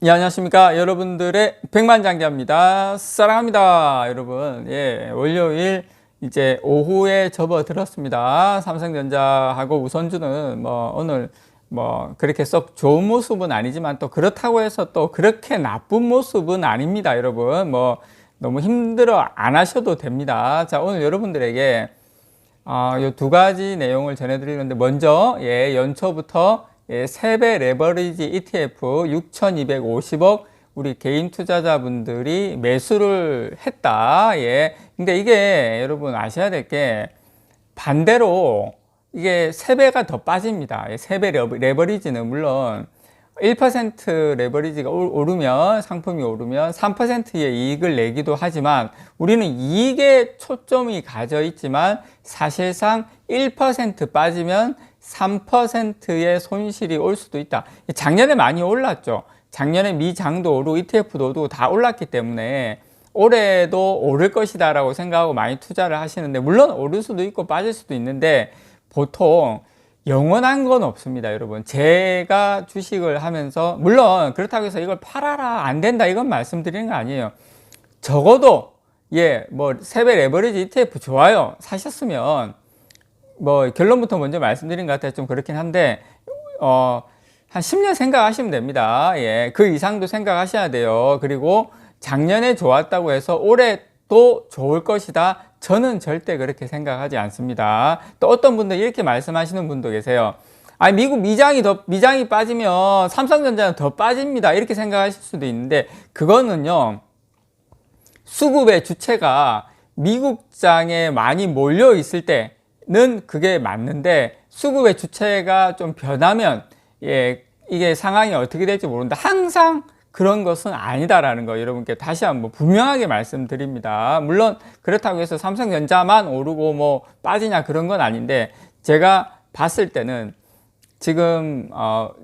예, 안녕하십니까. 여러분들의 백만장자입니다. 사랑합니다. 여러분. 예, 월요일 이제 오후에 접어들었습니다. 삼성전자하고 우선주는 오늘 그렇게 썩 좋은 모습은 아니지만 또 그렇다고 해서 또 그렇게 나쁜 모습은 아닙니다. 여러분. 너무 힘들어 안 하셔도 됩니다. 자, 오늘 여러분들에게 요 두 가지 내용을 전해드리는데 먼저 연초부터 3배 레버리지 ETF 6,250억 우리 개인 투자자분들이 매수를 했다. 근데 이게 여러분 아셔야 될 게 반대로 이게 3배가 더 빠집니다. 3배 레버리지는 물론 1% 레버리지가 오르면, 상품이 오르면 3%의 이익을 내기도 하지만 우리는 이익에 초점이 가져 있지만 사실상 1% 빠지면 3%의 손실이 올 수도 있다. 작년에 많이 올랐죠. 작년에 미장도 오르고 ETF도 오르고 다 올랐기 때문에 올해도 오를 것이다 라고 생각하고 많이 투자를 하시는데, 물론 오를 수도 있고 빠질 수도 있는데 보통 영원한 건 없습니다. 여러분, 제가 주식을 하면서 물론 그렇다고 해서 이걸 팔아라 안 된다 이건 말씀드리는 거 아니에요. 적어도 3배 레버리지 ETF 좋아요. 사셨으면 결론부터 먼저 말씀드린 것 같아요. 좀 그렇긴 한데 한 10년 생각하시면 됩니다. 그 이상도 생각하셔야 돼요. 그리고 작년에 좋았다고 해서 올해 또 좋을 것이다, 저는 절대 그렇게 생각하지 않습니다. 또 어떤 분들 이렇게 말씀하시는 분도 계세요. 미국 미장이 빠지면 삼성전자는 더 빠집니다, 이렇게 생각하실 수도 있는데, 그거는요 수급의 주체가 미국장에 많이 몰려 있을 때는 그게 맞는데, 수급의 주체가 좀 변하면 이게 상황이 어떻게 될지 모른다, 항상 그런 것은 아니다라는 거 여러분께 다시 한번 분명하게 말씀드립니다. 물론 그렇다고 해서 삼성전자만 오르고 빠지냐 그런 건 아닌데, 제가 봤을 때는 지금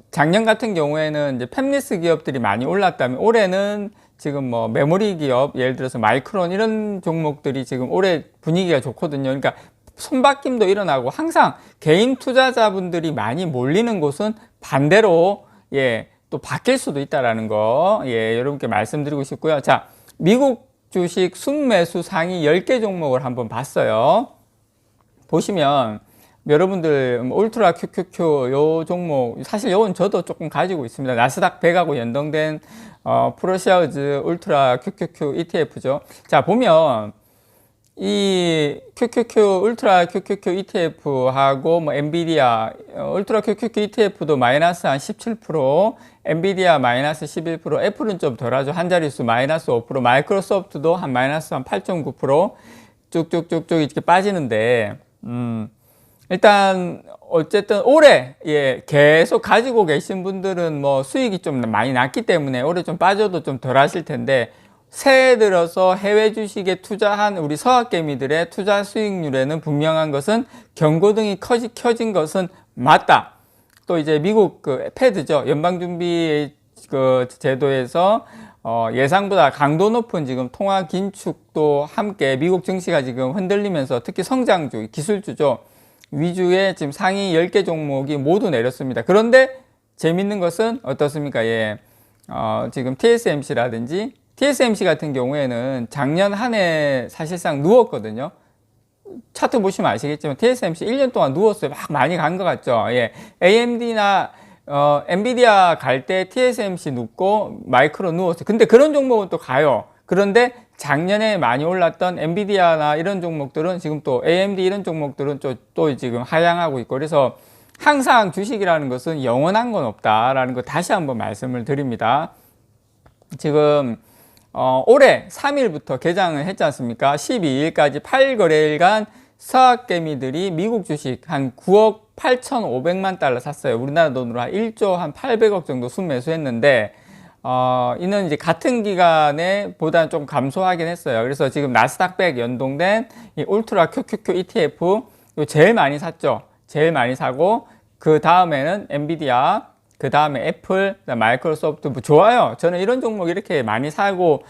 작년 같은 경우에는 이제 팹리스 기업들이 많이 올랐다면, 올해는 지금 메모리 기업, 예를 들어서 마이크론 이런 종목들이 지금 올해 분위기가 좋거든요. 그러니까 손바뀜도 일어나고, 항상 개인 투자자분들이 많이 몰리는 곳은 반대로 또 바뀔 수도 있다라는 거 여러분께 말씀드리고 싶고요. 자, 미국 주식 순매수 상위 10개 종목을 한번 봤어요. 보시면 여러분들 울트라 QQQ 요 종목, 사실 요건 저도 조금 가지고 있습니다. 나스닥 100하고 연동된 프로시아우즈 울트라 QQQ ETF죠. 자, 보면 이 QQQ 울트라 QQQ ETF하고 엔비디아 울트라 QQQ ETF도 마이너스 한 17%, 엔비디아 마이너스 11%, 애플은 좀 덜하죠. 한 자릿수 마이너스 5%, 마이크로소프트도 한 마이너스 한 8.9% 쭉쭉쭉쭉 이렇게 빠지는데, 일단 어쨌든 올해 계속 가지고 계신 분들은 수익이 좀 많이 났기 때문에 올해 좀 빠져도 좀 덜 하실 텐데, 새해 들어서 해외 주식에 투자한 우리 서학개미들의 투자 수익률에는 분명한 것은 경고등이 켜진 것은 맞다. 또 이제 미국 패드죠, 연방준비 제도에서 예상보다 강도 높은 지금 통화 긴축도 함께 미국 증시가 지금 흔들리면서 특히 성장주, 기술주죠 위주의 지금 상위 10개 종목이 모두 내렸습니다. 그런데 재밌는 것은 어떻습니까? 지금 TSMC라든지 TSMC 같은 경우에는 작년 한 해 사실상 누웠거든요. 차트 보시면 아시겠지만 TSMC 1년 동안 누웠어요. 막 많이 간 것 같죠. AMD나 엔비디아 갈 때 TSMC 눕고 마이크로 누웠어요. 근데 그런 종목은 또 가요. 그런데 작년에 많이 올랐던 엔비디아나 이런 종목들은 지금 또 AMD 이런 종목들은 또 지금 하향하고 있고, 그래서 항상 주식이라는 것은 영원한 건 없다라는 거 다시 한번 말씀을 드립니다. 지금 올해 3일부터 개장을 했지 않습니까? 12일까지 8거래일간 서학개미들이 미국 주식 한 9억 8,500만 달러 샀어요. 우리나라 돈으로 한 1조 한 800억 정도 순매수했는데, 이는 이제 같은 기간에 보다 좀 감소하긴 했어요. 그래서 지금 나스닥 100 연동된 이 울트라 QQQ ETF 제일 많이 샀죠. 제일 많이 사고, 그 다음에는 엔비디아, 그 다음에 애플, 마이크로소프트 좋아요. 저는 이런 종목 이렇게 많이 사고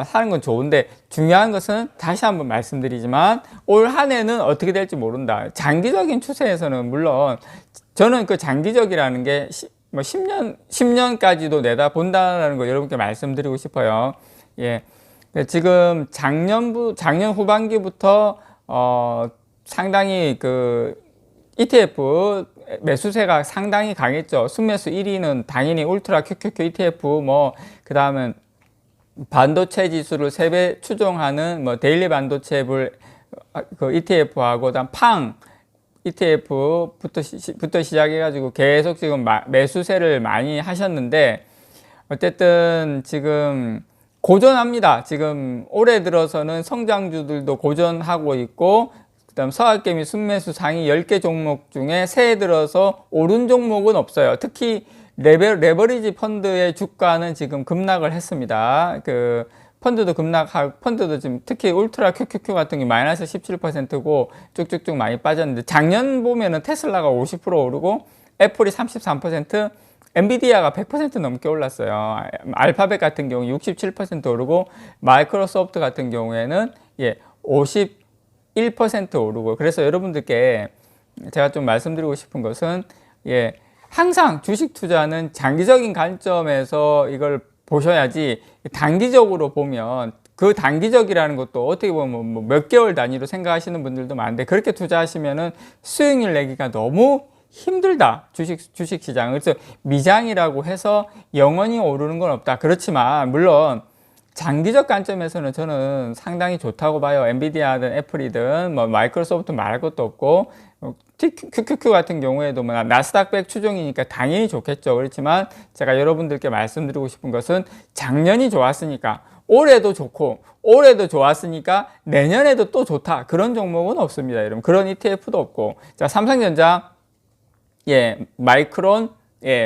사는 건 좋은데, 중요한 것은 다시 한번 말씀드리지만 올 한 해는 어떻게 될지 모른다. 장기적인 추세에서는 물론 저는 그 장기적이라는 게 뭐 10년까지도 내다 본다는 거 여러분께 말씀드리고 싶어요. 예. 지금 작년 후반기부터 상당히 그 ETF 매수세가 상당히 강했죠. 순매수 1위는 당연히 울트라 QQQ ETF, 뭐 그 다음은 반도체 지수를 3배 추종하는 뭐 데일리 반도체를 그 ETF하고 그다음 팡 ETF부터 시작해가지고 계속 지금 매수세를 많이 하셨는데, 어쨌든 지금 고전합니다. 지금 올해 들어서는 성장주들도 고전하고 있고, 그다음 서학개미 순매수 상위 10개 종목 중에 새해 들어서 오른 종목은 없어요. 특히 레버리지 펀드의 주가는 지금 급락을 했습니다. 그 펀드도 급락하고, 펀드도 지금 특히 울트라 QQQ 같은 게 마이너스 17%고 쭉쭉쭉 많이 빠졌는데, 작년 보면은 테슬라가 50% 오르고 애플이 33%, 엔비디아가 100% 넘게 올랐어요. 알파벳 같은 경우 67% 오르고, 마이크로소프트 같은 경우에는 51% 오르고. 그래서 여러분들께 제가 좀 말씀드리고 싶은 것은, 항상 주식 투자는 장기적인 관점에서 이걸 보셔야지, 단기적으로 보면, 그 단기적이라는 것도 어떻게 보면 뭐 몇 개월 단위로 생각하시는 분들도 많은데, 그렇게 투자하시면은 수익률 내기가 너무 힘들다, 주식 시장. 그래서 미장이라고 해서 영원히 오르는 건 없다. 그렇지만 물론 장기적 관점에서는 저는 상당히 좋다고 봐요. 엔비디아든 애플이든 뭐 마이크로소프트 말할 것도 없고, QQQ 같은 경우에도 뭐 나스닥 100 추종이니까 당연히 좋겠죠. 그렇지만 제가 여러분들께 말씀드리고 싶은 것은, 작년이 좋았으니까 올해도 좋고, 올해도 좋았으니까 내년에도 또 좋다, 그런 종목은 없습니다, 여러분. 그런 ETF도 없고. 자, 삼성전자, 마이크론,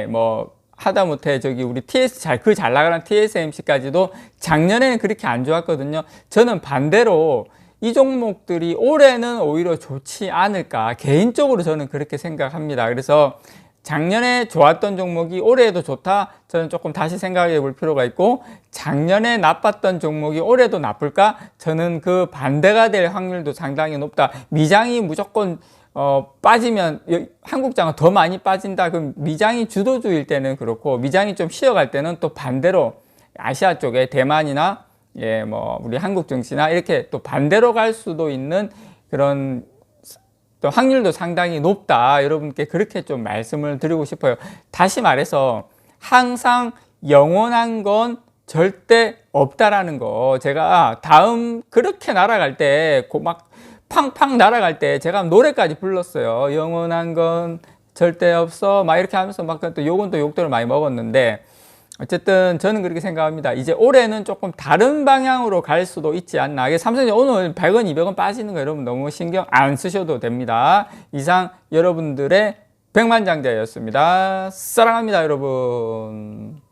뭐 하다못해 저기 우리 그 잘 나가는 TSMC까지도 작년에는 그렇게 안 좋았거든요. 저는 반대로 이 종목들이 올해는 오히려 좋지 않을까, 개인적으로 저는 그렇게 생각합니다. 그래서 작년에 좋았던 종목이 올해에도 좋다, 저는 조금 다시 생각해 볼 필요가 있고, 작년에 나빴던 종목이 올해도 나쁠까, 저는 그 반대가 될 확률도 상당히 높다. 미장이 무조건 빠지면 한국장은 더 많이 빠진다. 그럼 미장이 주도주일 때는 그렇고, 미장이 좀 쉬어갈 때는 또 반대로 아시아 쪽에 대만이나 뭐 우리 한국 증시나 이렇게 또 반대로 갈 수도 있는 그런 또 확률도 상당히 높다. 여러분께 그렇게 좀 말씀을 드리고 싶어요. 다시 말해서 항상 영원한 건 절대 없다라는 거, 제가 다음 그렇게 날아갈 때 막 팡팡 날아갈 때 제가 노래까지 불렀어요. 영원한 건 절대 없어 막 이렇게 하면서 막 또 욕은 또 욕들을 많이 먹었는데, 어쨌든 저는 그렇게 생각합니다. 이제 올해는 조금 다른 방향으로 갈 수도 있지 않나. 삼성전자 오늘 100원 200원 빠지는 거 여러분 너무 신경 안 쓰셔도 됩니다. 이상 여러분들의 백만장자였습니다. 사랑합니다, 여러분.